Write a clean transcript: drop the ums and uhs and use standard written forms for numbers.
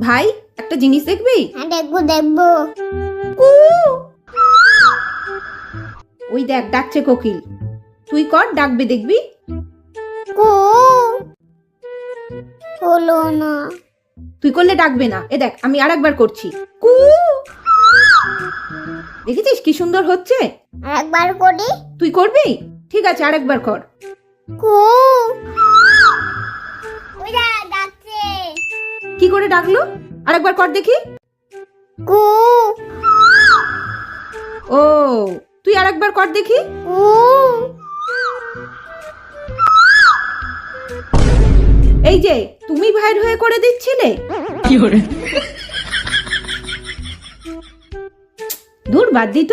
ভাই একটা জিনিস দেখবি? হ্যাঁ দেখবো। কু ওই দেখ ডাকছে কোকিল, তুই কর, ডাকবে দেখবি। কু হলো না। তুই করলে ডাকবে না, এ দেখ আমি আরেকবার করছি। কু দেখেছিস কি সুন্দর হচ্ছে? আরেকবার করি। তুই করবি? ঠিক আছে আরেকবার কর। কু ওই ডাকছে। কি করে ডাকলো? আরেকবার কর দেখি। কু ও তুই আরেকবার কর দেখি। কু এই যে তুমি ভাইয়ের হয়ে করে দিচ্ছিলে। দূর বাদ দিত।